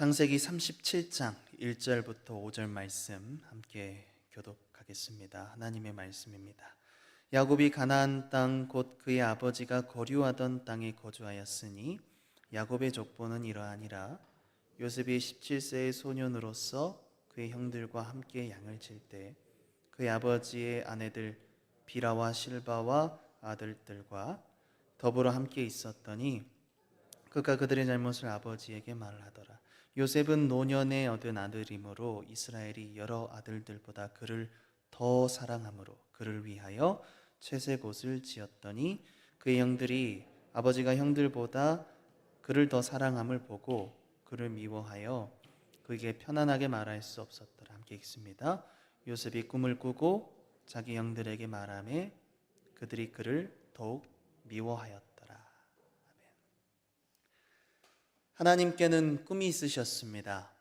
창세기 37장 1절부터 5절 말씀 함께 교독하겠습니다. 하나님의 말씀입니다. 야곱이 가나안 땅 곧 그의 아버지가 거류하던 땅에 거주하였으니 야곱의 족보는 이러하니라. 요셉이 17세의 소년으로서 그의 형들과 함께 양을 칠 때 그의 아버지의 아내들 비라와 실바와 아들들과 더불어 함께 있었더니 그가 그들의 잘못을 아버지에게 말하더라. 요셉은 노년에 얻은 아들이므로 이스라엘이 여러 아들들보다 그를 더 사랑하므로 그를 위하여 채색 옷을 지었더니 그의 형들이 아버지가 형들보다 그를 더 사랑함을 보고 그를 미워하여 그에게 편안하게 말할 수 없었더라. 함께 읽습니다. 요셉이 꿈을 꾸고 자기 형들에게 말하매 그들이 그를 더욱 미워하였더라. 하나님께는 꿈이 있으셨습니다.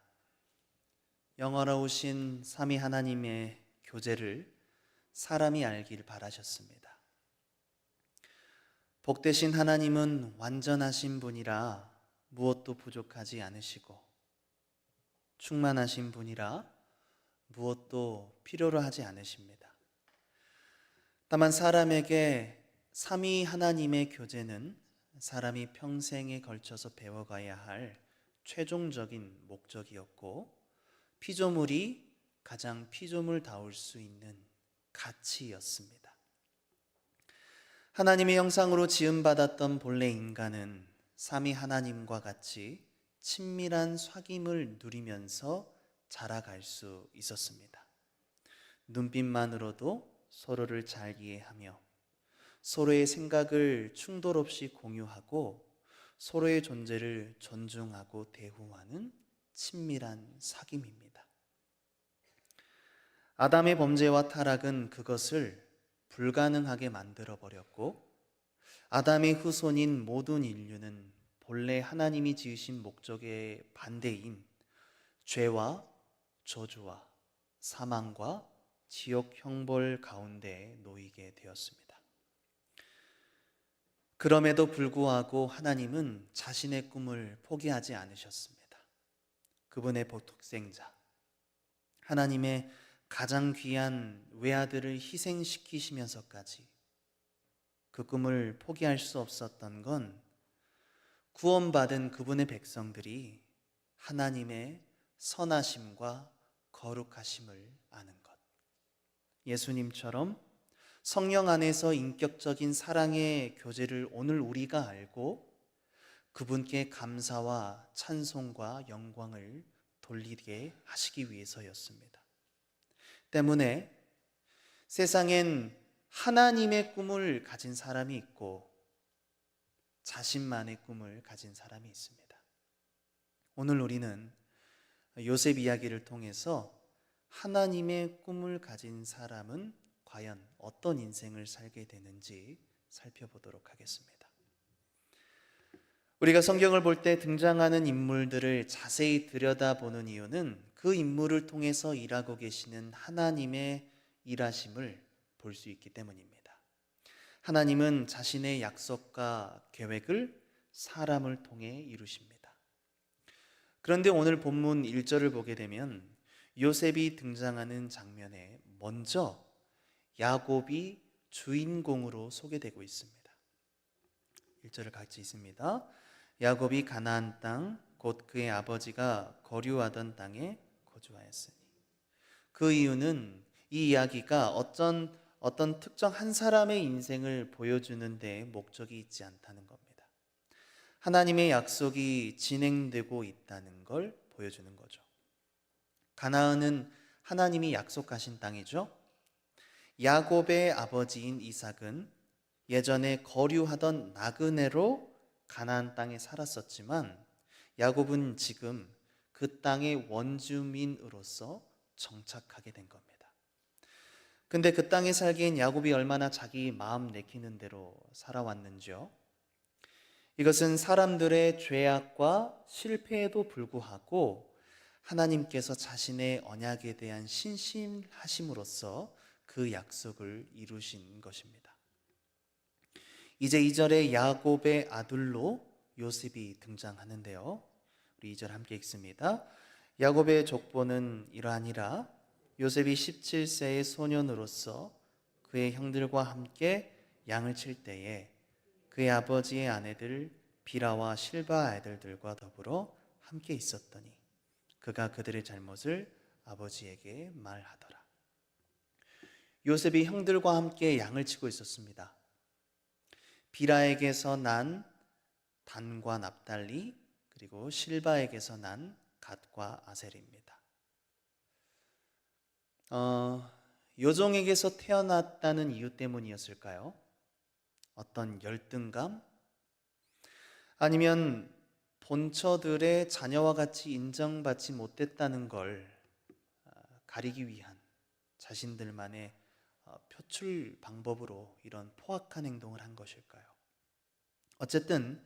영원하신 삼위 하나님의 교제를 사람이 알길 바라셨습니다. 복되신 하나님은 완전하신 분이라 무엇도 부족하지 않으시고 충만하신 분이라 무엇도 필요로 하지 않으십니다. 다만 사람에게 삼위 하나님의 교제는 사람이 평생에 걸쳐서 배워가야 할 최종적인 목적이었고 피조물이 가장 피조물다울 수 있는 가치였습니다. 하나님의 형상으로 지음받았던 본래 인간은 삼위 하나님과 같이 친밀한 사귐을 누리면서 자라갈 수 있었습니다. 눈빛만으로도 서로를 잘 이해하며 서로의 생각을 충돌 없이 공유하고 서로의 존재를 존중하고 대우하는 친밀한 사귐입니다. 아담의 범죄와 타락은 그것을 불가능하게 만들어 버렸고 아담의 후손인 모든 인류는 본래 하나님이 지으신 목적의 반대인 죄와 저주와 사망과 지옥 형벌 가운데 놓이게 되었습니다. 그럼에도 불구하고 하나님은 자신의 꿈을 포기하지 않으셨습니다. 그분의 독생자, 하나님의 가장 귀한 외아들을 희생시키시면서까지 그 꿈을 포기할 수 없었던 건 구원받은 그분의 백성들이 하나님의 선하심과 거룩하심을 아는 것. 예수님처럼 성령 안에서 인격적인 사랑의 교제를 오늘 우리가 알고 그분께 감사와 찬송과 영광을 돌리게 하시기 위해서였습니다. 때문에 세상엔 하나님의 꿈을 가진 사람이 있고 자신만의 꿈을 가진 사람이 있습니다. 오늘 우리는 요셉 이야기를 통해서 하나님의 꿈을 가진 사람은 과연 어떤 인생을 살게 되는지 살펴보도록 하겠습니다. 우리가 성경을 볼 때 등장하는 인물들을 자세히 들여다보는 이유는 그 인물을 통해서 일하고 계시는 하나님의 일하심을 볼 수 있기 때문입니다. 하나님은 자신의 약속과 계획을 사람을 통해 이루십니다. 그런데 오늘 본문 1절을 보게 되면 요셉이 등장하는 장면에 먼저 야곱이 주인공으로 소개되고 있습니다. 1절을 같이 읽습니다. 야곱이 가나안 땅 곧 그의 아버지가 거류하던 땅에 거주하였으니. 그 이유는 이 이야기가 어떤 특정 한 사람의 인생을 보여주는 데 목적이 있지 않다는 겁니다. 하나님의 약속이 진행되고 있다는 걸 보여주는 거죠. 가나안은 하나님이 약속하신 땅이죠. 야곱의 아버지인 이삭은 예전에 거류하던 나그네로 가나안 땅에 살았었지만 야곱은 지금 그 땅의 원주민으로서 정착하게 된 겁니다. 근데 그 땅에 살기엔 야곱이 얼마나 자기 마음 내키는 대로 살아왔는지요. 이것은 사람들의 죄악과 실패에도 불구하고 하나님께서 자신의 언약에 대한 신실하심으로써 그 약속을 이루신 것입니다. 이제 2절에 야곱의 아들로 요셉이 등장하는데요. 우리 2절 함께 읽습니다. 야곱의 족보는 이러하니라. 요셉이 17세의 소년으로서 그의 형들과 함께 양을 칠 때에 그의 아버지의 아내들 비라와 실바 아들들과 더불어 함께 있었더니 그가 그들의 잘못을 아버지에게 말하더라. 요셉이 형들과 함께 양을 치고 있었습니다. 비라에게서 난 단과 납달리, 그리고 실바에게서 난 갓과 아셀입니다. 요종에게서 태어났다는 이유 때문이었을까요? 어떤 열등감? 아니면 본처들의 자녀와 같이 인정받지 못했다는 걸 가리기 위한 자신들만의 표출 방법으로 이런 포악한 행동을 한 것일까요? 어쨌든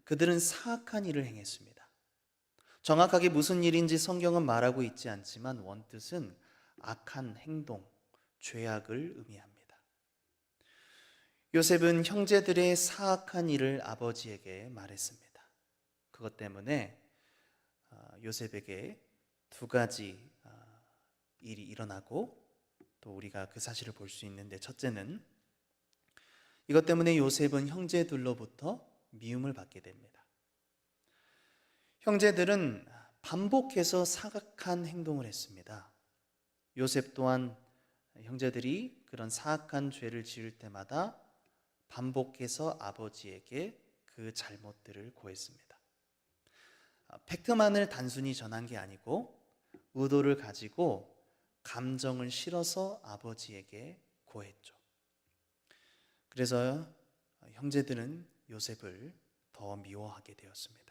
그들은 사악한 일을 행했습니다. 정확하게 무슨 일인지 성경은 말하고 있지 않지만 원뜻은 악한 행동, 죄악을 의미합니다. 요셉은 형제들의 사악한 일을 아버지에게 말했습니다. 그것 때문에 요셉에게 두 가지 일이 일어나고 또 우리가 그 사실을 볼 수 있는데, 첫째는 이것 때문에 요셉은 형제들로부터 미움을 받게 됩니다. 형제들은 반복해서 사악한 행동을 했습니다. 요셉 또한 형제들이 그런 사악한 죄를 지을 때마다 반복해서 아버지에게 그 잘못들을 고했습니다. 팩트만을 단순히 전한 게 아니고 의도를 가지고 감정을 실어서 아버지에게 고했죠. 그래서 형제들은 요셉을 더 미워하게 되었습니다.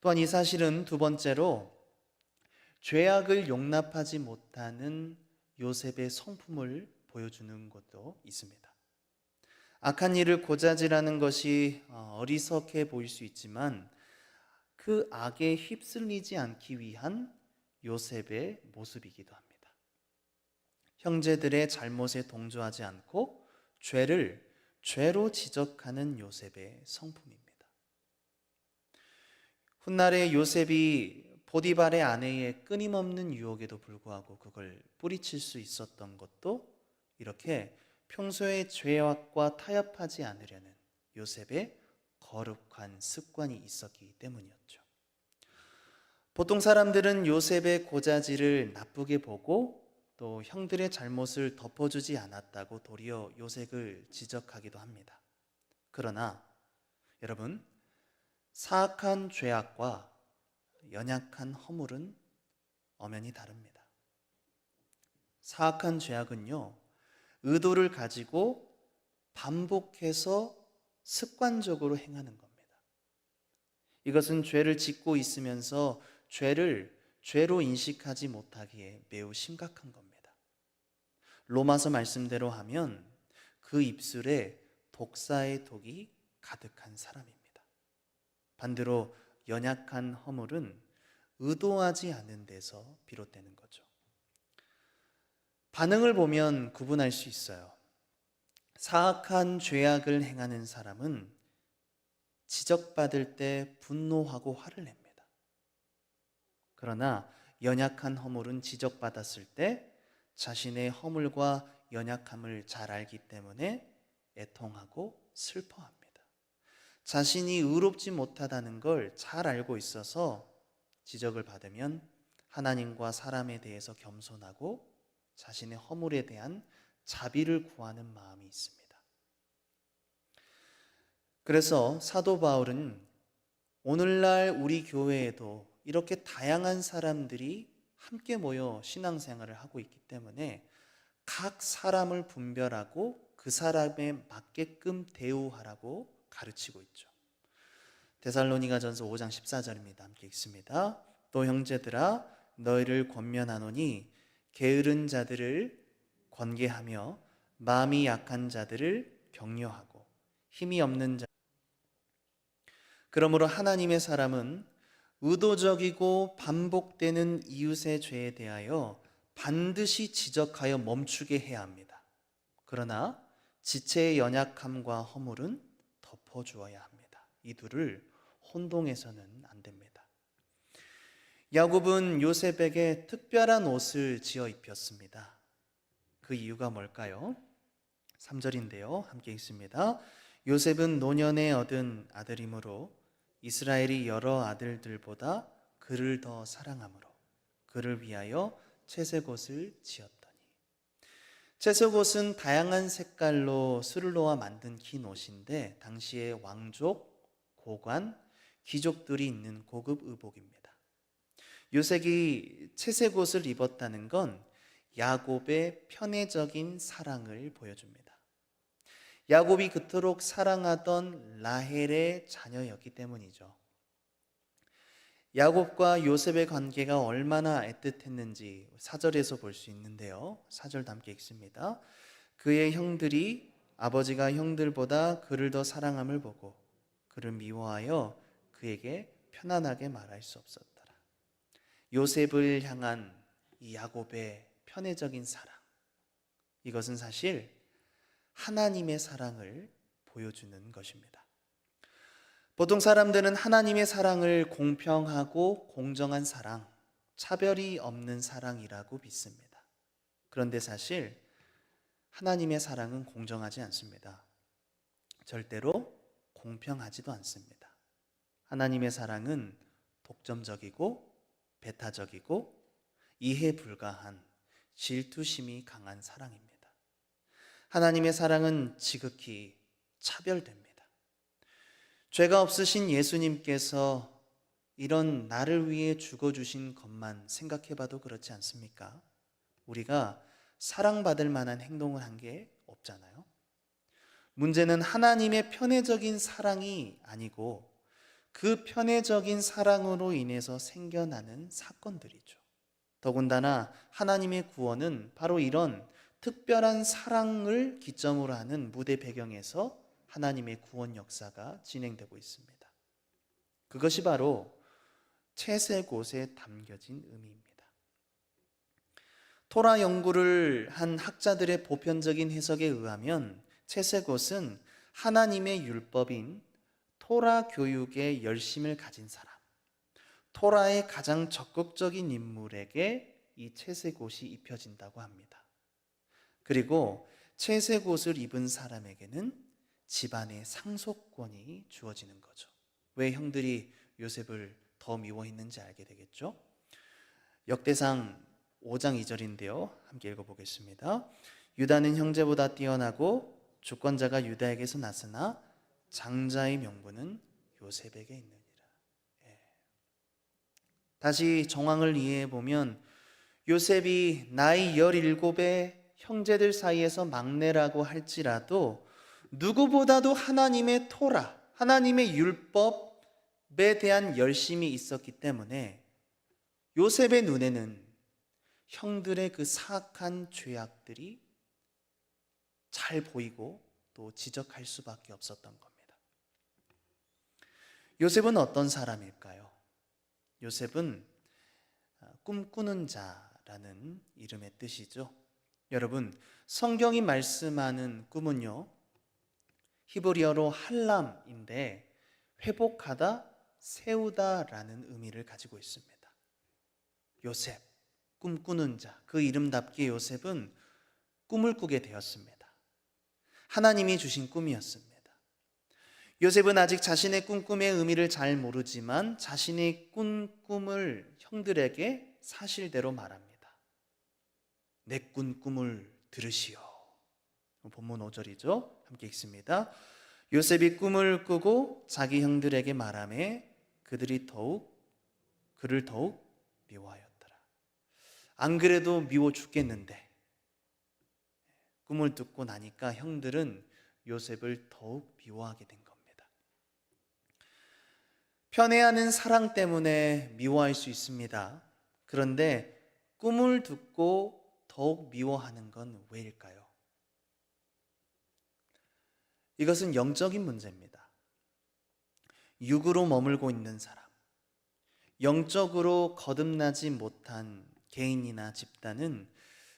또한 이 사실은 두 번째로 죄악을 용납하지 못하는 요셉의 성품을 보여주는 것도 있습니다. 악한 일을 고자질하는 것이 어리석해 보일 수 있지만 그 악에 휩쓸리지 않기 위한 요셉의 모습이기도 합니다. 형제들의 잘못에 동조하지 않고 죄를 죄로 지적하는 요셉의 성품입니다. 훗날에 요셉이 보디발의 아내의 끊임없는 유혹에도 불구하고 그걸 뿌리칠 수 있었던 것도 이렇게 평소의 죄악과 타협하지 않으려는 요셉의 거룩한 습관이 있었기 때문이었죠. 보통 사람들은 요셉의 고자질을 나쁘게 보고 또 형들의 잘못을 덮어주지 않았다고 도리어 요셉을 지적하기도 합니다. 그러나 여러분, 사악한 죄악과 연약한 허물은 엄연히 다릅니다. 사악한 죄악은요, 의도를 가지고 반복해서 습관적으로 행하는 겁니다. 이것은 죄를 짓고 있으면서 죄를 죄로 인식하지 못하기에 매우 심각한 겁니다. 로마서 말씀대로 하면 그 입술에 독사의 독이 가득한 사람입니다. 반대로 연약한 허물은 의도하지 않은 데서 비롯되는 거죠. 반응을 보면 구분할 수 있어요. 사악한 죄악을 행하는 사람은 지적받을 때 분노하고 화를 냅니다. 그러나 연약한 허물은 지적받았을 때 자신의 허물과 연약함을 잘 알기 때문에 애통하고 슬퍼합니다. 자신이 의롭지 못하다는 걸 잘 알고 있어서 지적을 받으면 하나님과 사람에 대해서 겸손하고 자신의 허물에 대한 자비를 구하는 마음이 있습니다. 그래서 사도 바울은 오늘날 우리 교회에도 이렇게 다양한 사람들이 함께 모여 신앙생활을 하고 있기 때문에 각 사람을 분별하고 그 사람에 맞게끔 대우하라고 가르치고 있죠. 데살로니가전서 5장 14절입니다. 함께 읽습니다. 또 형제들아 너희를 권면하노니 게으른 자들을 권계하며 마음이 약한 자들을 격려하고 힘이 없는 자. 그러므로 하나님의 사람은 의도적이고 반복되는 이웃의 죄에 대하여 반드시 지적하여 멈추게 해야 합니다. 그러나 지체의 연약함과 허물은 덮어주어야 합니다. 이 둘을 혼동해서는 안 됩니다. 야곱은 요셉에게 특별한 옷을 지어 입혔습니다. 그 이유가 뭘까요? 3절인데요. 함께 읽습니다. 요셉은 노년에 얻은 아들이므로 이스라엘이 여러 아들들보다 그를 더 사랑하므로 그를 위하여 채색옷을 지었더니. 채색옷은 다양한 색깔로 술을 놓아 만든 긴 옷인데 당시에 왕족, 고관, 귀족들이 입는 고급 의복입니다. 요셉이 채색옷을 입었다는 건 야곱의 편애적인 사랑을 보여줍니다. 야곱이 그토록 사랑하던 라헬의 자녀였기 때문이죠. 야곱과 요셉의 관계가 얼마나 애틋했는지 4절에서 볼 수 있는데요. 4절 함께 읽습니다. 그의 형들이 아버지가 형들보다 그를 더 사랑함을 보고 그를 미워하여 그에게 편안하게 말할 수 없었더라. 요셉을 향한 이 야곱의 편애적인 사랑, 이것은 사실 하나님의 사랑을 보여주는 것입니다. 보통 사람들은 하나님의 사랑을 공평하고 공정한 사랑, 차별이 없는 사랑이라고 믿습니다. 그런데 사실 하나님의 사랑은 공정하지 않습니다. 절대로 공평하지도 않습니다. 하나님의 사랑은 독점적이고 배타적이고 이해 불가한 질투심이 강한 사랑입니다. 하나님의 사랑은 지극히 차별됩니다. 죄가 없으신 예수님께서 이런 나를 위해 죽어주신 것만 생각해봐도 그렇지 않습니까? 우리가 사랑받을 만한 행동을 한 게 없잖아요. 문제는 하나님의 편애적인 사랑이 아니고 그 편애적인 사랑으로 인해서 생겨나는 사건들이죠. 더군다나 하나님의 구원은 바로 이런 특별한 사랑을 기점으로 하는 무대 배경에서 하나님의 구원 역사가 진행되고 있습니다. 그것이 바로 채색옷에 담겨진 의미입니다. 토라 연구를 한 학자들의 보편적인 해석에 의하면 채색옷은 하나님의 율법인 토라 교육에 열심을 가진 사람, 토라의 가장 적극적인 인물에게 이 채색옷이 입혀진다고 합니다. 그리고 채색옷을 입은 사람에게는 집안의 상속권이 주어지는 거죠. 왜 형들이 요셉을 더 미워했는지 알게 되겠죠? 역대상 5장 2절인데요. 함께 읽어보겠습니다. 유다는 형제보다 뛰어나고 주권자가 유다에게서 났으나 장자의 명분은 요셉에게 있느니라. 다시 정황을 이해해 보면 요셉이 나이 17에 형제들 사이에서 막내라고 할지라도 누구보다도 하나님의 토라, 하나님의 율법에 대한 열심이 있었기 때문에 요셉의 눈에는 형들의 그 사악한 죄악들이 잘 보이고 또 지적할 수밖에 없었던 겁니다. 요셉은 어떤 사람일까요? 요셉은 꿈꾸는 자라는 이름의 뜻이죠. 여러분, 성경이 말씀하는 꿈은요, 히브리어로 할람인데 회복하다, 세우다라는 의미를 가지고 있습니다. 요셉, 꿈꾸는 자, 그 이름답게 요셉은 꿈을 꾸게 되었습니다. 하나님이 주신 꿈이었습니다. 요셉은 아직 자신의 꿈꿈의 의미를 잘 모르지만 자신의 꾼 꿈을 형들에게 사실대로 말합니다. 내 꾼 꿈을 들으시오. 본문 5절이죠. 함께 읽습니다. 요셉이 꿈을 꾸고 자기 형들에게 말하매 그들이 그를 더욱 미워하였더라. 안 그래도 미워 죽겠는데 꿈을 듣고 나니까 형들은 요셉을 더욱 미워하게 된 겁니다. 편애하는 사랑 때문에 미워할 수 있습니다. 그런데 꿈을 듣고 더욱 미워하는 건 왜일까요? 이것은 영적인 문제입니다. 육으로 머물고 있는 사람, 영적으로 거듭나지 못한 개인이나 집단은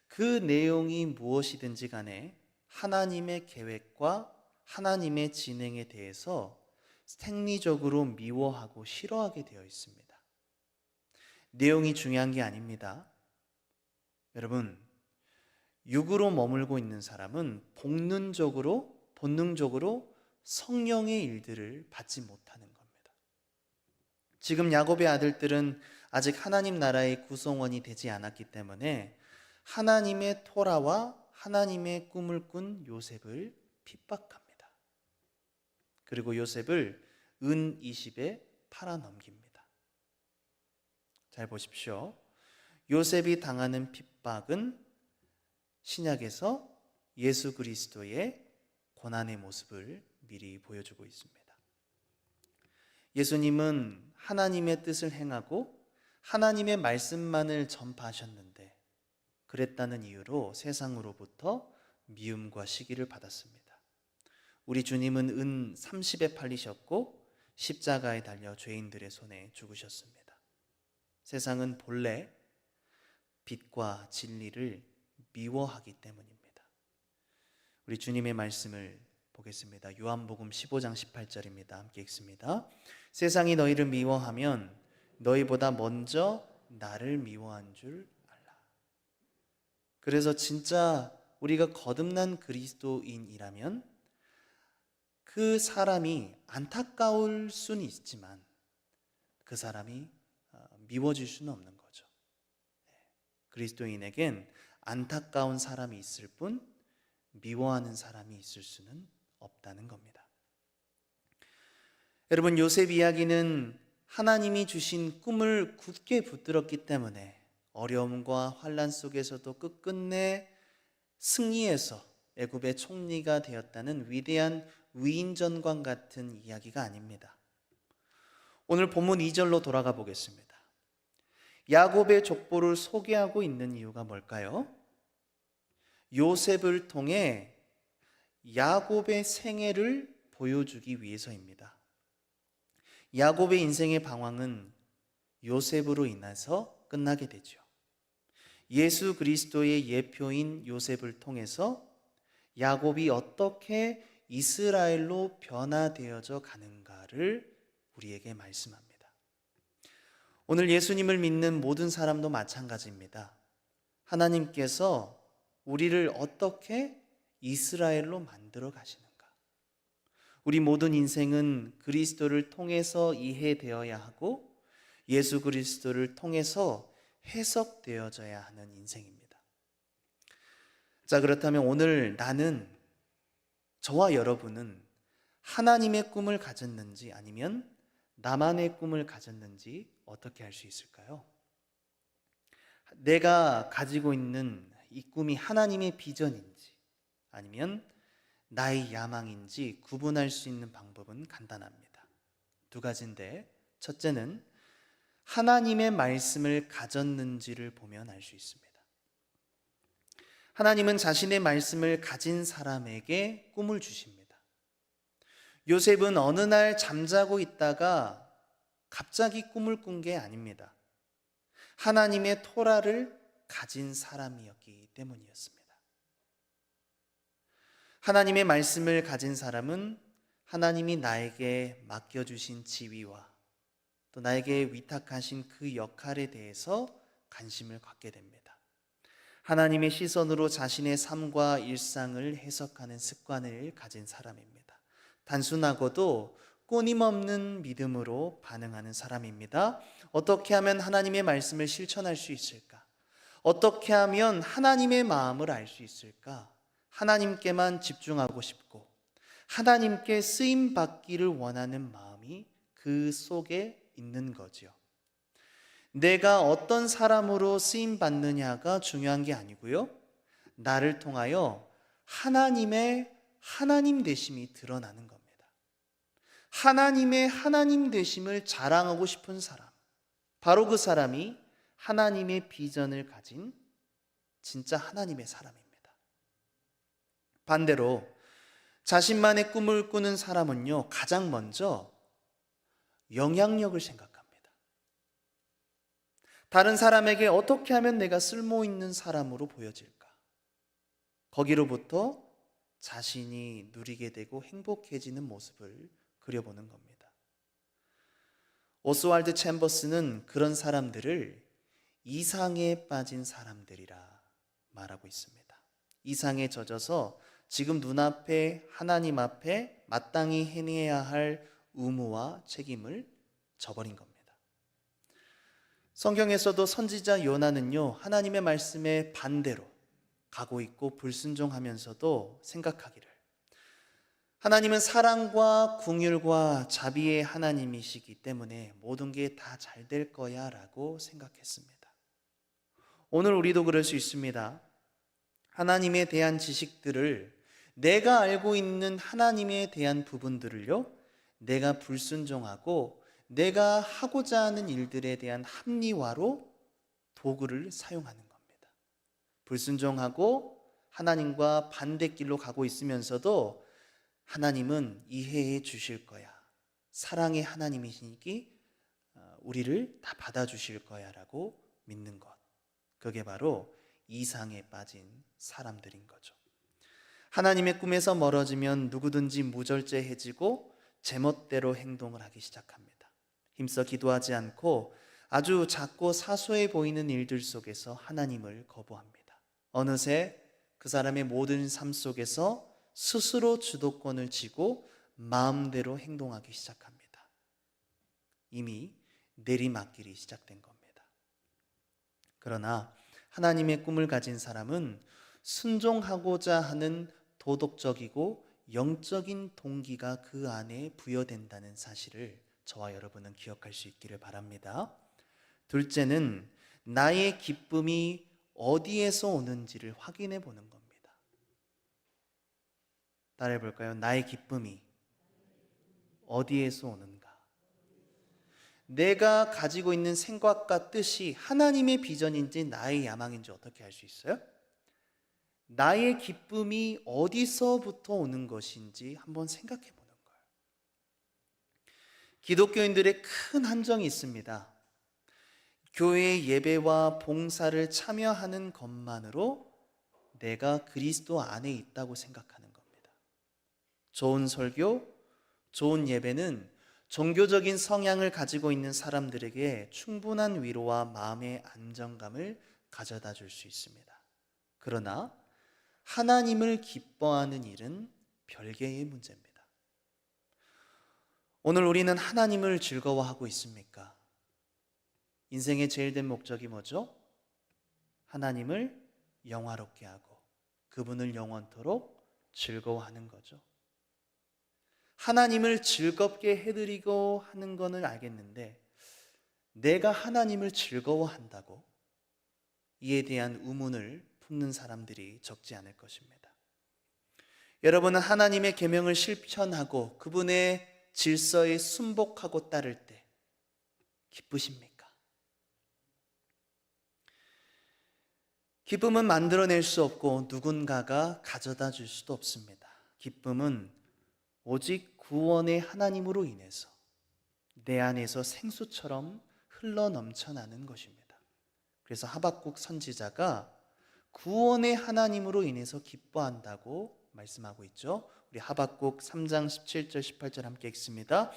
그 내용이 무엇이든지 간에 하나님의 계획과 하나님의 진행에 대해서 생리적으로 미워하고 싫어하게 되어 있습니다. 내용이 중요한 게 아닙니다. 여러분, 육으로 머물고 있는 사람은 본능적으로 성령의 일들을 받지 못하는 겁니다. 지금 야곱의 아들들은 아직 하나님 나라의 구성원이 되지 않았기 때문에 하나님의 토라와 하나님의 꿈을 꾼 요셉을 핍박합니다. 그리고 요셉을 은 20에 팔아넘깁니다. 잘 보십시오. 요셉이 당하는 핍박은 신약에서 예수 그리스도의 고난의 모습을 미리 보여주고 있습니다. 예수님은 하나님의 뜻을 행하고 하나님의 말씀만을 전파하셨는데 그랬다는 이유로 세상으로부터 미움과 시기를 받았습니다. 우리 주님은 은 30에 팔리셨고 십자가에 달려 죄인들의 손에 죽으셨습니다. 세상은 본래 빛과 진리를 미워하기 때문입니다. 우리 주님의 말씀을 보겠습니다. 요한복음 15장 18절입니다. 함께 읽습니다. 세상이 너희를 미워하면 너희보다 먼저 나를 미워한 줄 알라. 그래서 진짜 우리가 거듭난 그리스도인이라면 그 사람이 안타까울 수는 있지만 그 사람이 미워질 수는 없는 거죠. 그리스도인에겐 안타까운 사람이 있을 뿐 미워하는 사람이 있을 수는 없다는 겁니다. 여러분, 요셉 이야기는 하나님이 주신 꿈을 굳게 붙들었기 때문에 어려움과 환난 속에서도 끝끝내 승리해서 애굽의 총리가 되었다는 위대한 위인전광 같은 이야기가 아닙니다. 오늘 본문 2절로 돌아가 보겠습니다. 야곱의 족보를 소개하고 있는 이유가 뭘까요? 요셉을 통해 야곱의 생애를 보여주기 위해서입니다. 야곱의 인생의 방황은 요셉으로 인해서 끝나게 되죠. 예수 그리스도의 예표인 요셉을 통해서 야곱이 어떻게 이스라엘로 변화되어져 가는가를 우리에게 말씀합니다. 오늘 예수님을 믿는 모든 사람도 마찬가지입니다. 하나님께서 우리를 어떻게 이스라엘로 만들어 가시는가? 우리 모든 인생은 그리스도를 통해서 이해되어야 하고 예수 그리스도를 통해서 해석되어져야 하는 인생입니다. 자, 그렇다면 오늘 저와 여러분은 하나님의 꿈을 가졌는지 아니면 나만의 꿈을 가졌는지 어떻게 알 수 있을까요? 내가 가지고 있는 이 꿈이 하나님의 비전인지 아니면 나의 야망인지 구분할 수 있는 방법은 간단합니다. 두 가지인데 첫째는 하나님의 말씀을 가졌는지를 보면 알 수 있습니다. 하나님은 자신의 말씀을 가진 사람에게 꿈을 주십니다. 요셉은 어느 날 잠자고 있다가 갑자기 꿈을 꾼 게 아닙니다. 하나님의 토라를 가진 사람이었기 때문이었습니다. 하나님의 말씀을 가진 사람은 하나님이 나에게 맡겨주신 지위와 또 나에게 위탁하신 그 역할에 대해서 관심을 갖게 됩니다. 하나님의 시선으로 자신의 삶과 일상을 해석하는 습관을 가진 사람입니다. 단순하고도 끊임없는 믿음으로 반응하는 사람입니다. 어떻게 하면 하나님의 말씀을 실천할 수 있을까? 어떻게 하면 하나님의 마음을 알 수 있을까? 하나님께만 집중하고 싶고 하나님께 쓰임 받기를 원하는 마음이 그 속에 있는 거죠. 내가 어떤 사람으로 쓰임 받느냐가 중요한 게 아니고요. 나를 통하여 하나님의 하나님 되심이 드러나는 겁니다. 하나님의 하나님 되심을 자랑하고 싶은 사람, 바로 그 사람이 하나님의 비전을 가진 진짜 하나님의 사람입니다. 반대로 자신만의 꿈을 꾸는 사람은요, 가장 먼저 영향력을 생각합니다. 다른 사람에게 어떻게 하면 내가 쓸모 있는 사람으로 보여질까? 거기로부터 자신이 누리게 되고 행복해지는 모습을 그려보는 겁니다. 오스왈드 챔버스는 그런 사람들을 이상에 빠진 사람들이라 말하고 있습니다. 이상에 젖어서 지금 눈앞에 하나님 앞에 마땅히 해내야 할 의무와 책임을 저버린 겁니다. 성경에서도 선지자 요나는요, 하나님의 말씀에 반대로 가고 있고 불순종하면서도 생각하기를, 하나님은 사랑과 긍휼과 자비의 하나님이시기 때문에 모든 게 다 잘 될 거야 라고 생각했습니다. 오늘 우리도 그럴 수 있습니다. 하나님에 대한 지식들을, 내가 알고 있는 하나님에 대한 부분들을요, 내가 불순종하고 내가 하고자 하는 일들에 대한 합리화로 도구를 사용하는 겁니다. 불순종하고 하나님과 반대길로 가고 있으면서도 하나님은 이해해 주실 거야, 사랑의 하나님이시니 우리를 다 받아주실 거야 라고 믿는 것, 그게 바로 이상에 빠진 사람들인 거죠. 하나님의 꿈에서 멀어지면 누구든지 무절제해지고 제멋대로 행동을 하기 시작합니다. 힘써 기도하지 않고 아주 작고 사소해 보이는 일들 속에서 하나님을 거부합니다. 어느새 그 사람의 모든 삶 속에서 스스로 주도권을 쥐고 마음대로 행동하기 시작합니다. 이미 내리막길이 시작된 겁니다. 그러나 하나님의 꿈을 가진 사람은 순종하고자 하는 도덕적이고 영적인 동기가 그 안에 부여된다는 사실을 저와 여러분은 기억할 수 있기를 바랍니다. 둘째는 나의 기쁨이 어디에서 오는지를 확인해 보는 겁니다. 따라해 볼까요? 나의 기쁨이 어디에서 오는가? 내가 가지고 있는 생각과 뜻이 하나님의 비전인지 나의 야망인지 어떻게 알 수 있어요? 나의 기쁨이 어디서부터 오는 것인지 한번 생각해 보는 거예요. 기독교인들의 큰 한정이 있습니다. 교회 예배와 봉사를 참여하는 것만으로 내가 그리스도 안에 있다고 생각하는 겁니다. 좋은 설교, 좋은 예배는 종교적인 성향을 가지고 있는 사람들에게 충분한 위로와 마음의 안정감을 가져다 줄 수 있습니다. 그러나 하나님을 기뻐하는 일은 별개의 문제입니다. 오늘 우리는 하나님을 즐거워하고 있습니까? 인생의 제일 된 목적이 뭐죠? 하나님을 영화롭게 하고 그분을 영원토록 즐거워하는 거죠. 하나님을 즐겁게 해드리고 하는 거는 알겠는데, 내가 하나님을 즐거워한다고? 이에 대한 의문을 품는 사람들이 적지 않을 것입니다. 여러분은 하나님의 계명을 실천하고 그분의 질서에 순복하고 따를 때 기쁘십니까? 기쁨은 만들어낼 수 없고 누군가가 가져다 줄 수도 없습니다. 기쁨은 오직 구원의 하나님으로 인해서 내 안에서 생수처럼 흘러 넘쳐나는 것입니다. 그래서 하박국 선지자가 구원의 하나님으로 인해서 기뻐한다고 말씀하고 있죠. 우리 하박국 3장 17절 18절 함께 읽습니다.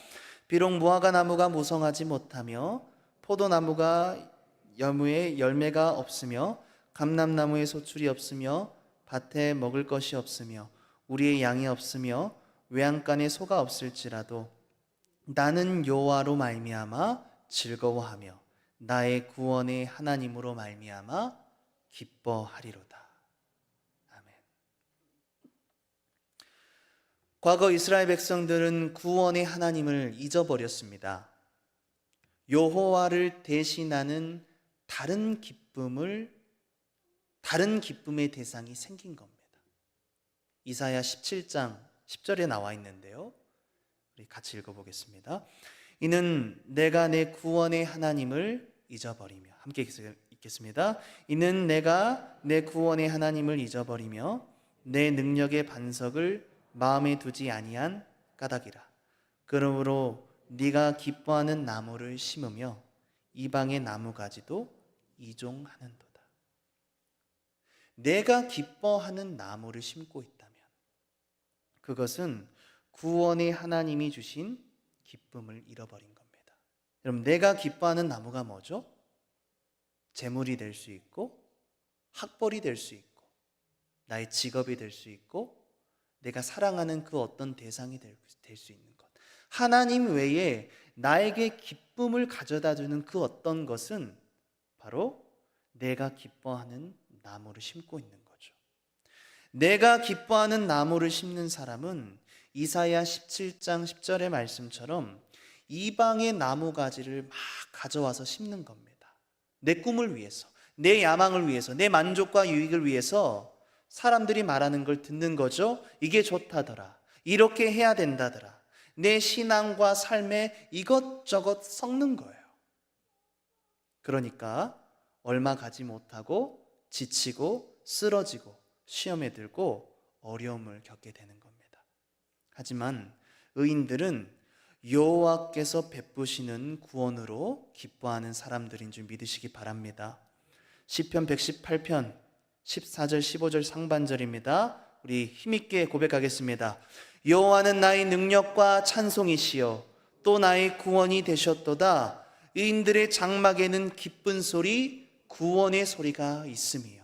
비록 무화과 나무가 무성하지 못하며 포도나무가 여무에 열매가 없으며 감람나무에 소출이 없으며 밭에 먹을 것이 없으며 우리의 양이 없으며 외양간에 소가 없을지라도 나는 여호와로 말미암아 즐거워하며 나의 구원의 하나님으로 말미암아 기뻐하리로다. 아멘. 과거 이스라엘 백성들은 구원의 하나님을 잊어버렸습니다. 여호와를 대신하는 다른 기쁨의 대상이 생긴 겁니다. 이사야 17장 10절에 나와 있는데요, 우리 같이 읽어보겠습니다. 이는 내가 내 구원의 하나님을 잊어버리며, 함께 읽겠습니다. 이는 내가 내 구원의 하나님을 잊어버리며 내 능력의 반석을 마음에 두지 아니한 까닭이라. 그러므로 네가 기뻐하는 나무를 심으며 이방의 나무가지도 이종하는도다. 내가 기뻐하는 나무를 심고 있다면 그것은 구원의 하나님이 주신 기쁨을 잃어버린 겁니다. 여러분, 내가 기뻐하는 나무가 뭐죠? 재물이 될 수 있고, 학벌이 될 수 있고, 나의 직업이 될 수 있고, 내가 사랑하는 그 어떤 대상이 될 수 있는 것. 하나님 외에 나에게 기쁨을 가져다 주는 그 어떤 것은 바로 내가 기뻐하는 나무를 심고 있는 거죠. 내가 기뻐하는 나무를 심는 사람은 이사야 17장 10절의 말씀처럼 이방의 나무 가지를 막 가져와서 심는 겁니다. 내 꿈을 위해서, 내 야망을 위해서, 내 만족과 유익을 위해서 사람들이 말하는 걸 듣는 거죠. 이게 좋다더라, 이렇게 해야 된다더라. 내 신앙과 삶에 이것저것 섞는 거예요. 그러니까 얼마 가지 못하고 지치고 쓰러지고 시험에 들고 어려움을 겪게 되는 겁니다. 하지만 의인들은 여호와께서 베푸시는 구원으로 기뻐하는 사람들인 줄 믿으시기 바랍니다. 시편 118편 14절 15절 상반절입니다. 우리 힘있게 고백하겠습니다. 여호와는 나의 능력과 찬송이시여 또 나의 구원이 되셨도다. 의인들의 장막에는 기쁜 소리, 구원의 소리가 있음이요.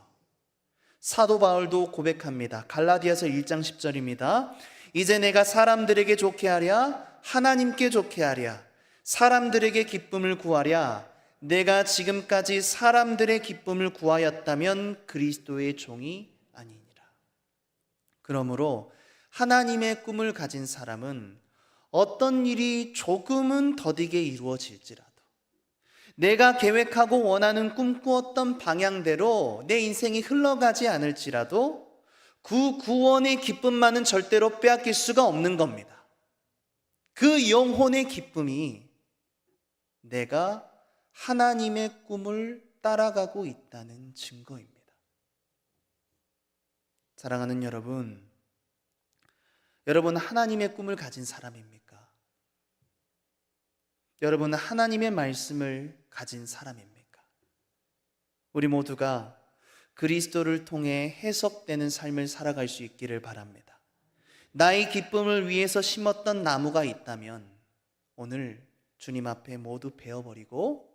사도 바울도 고백합니다. 갈라디아서 1장 10절입니다. 이제 내가 사람들에게 좋게 하랴 하나님께 좋게 하랴 사람들에게 기쁨을 구하랴 내가 지금까지 사람들의 기쁨을 구하였다면 그리스도의 종이 아니니라. 그러므로 하나님의 꿈을 가진 사람은 어떤 일이 조금은 더디게 이루어질지라도 내가 계획하고 원하는 꿈꾸었던 방향대로 내 인생이 흘러가지 않을지라도 그 구원의 기쁨만은 절대로 빼앗길 수가 없는 겁니다. 그 영혼의 기쁨이 내가 하나님의 꿈을 따라가고 있다는 증거입니다. 사랑하는 여러분, 여러분 하나님의 꿈을 가진 사람입니까? 여러분은 하나님의 말씀을 가진 사람입니까? 우리 모두가 그리스도를 통해 해석되는 삶을 살아갈 수 있기를 바랍니다. 나의 기쁨을 위해서 심었던 나무가 있다면 오늘 주님 앞에 모두 베어버리고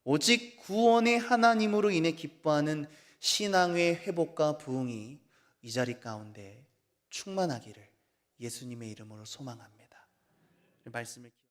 오직 구원의 하나님으로 인해 기뻐하는 신앙의 회복과 부흥이 이 자리 가운데 충만하기를 예수님의 이름으로 소망합니다. 말씀을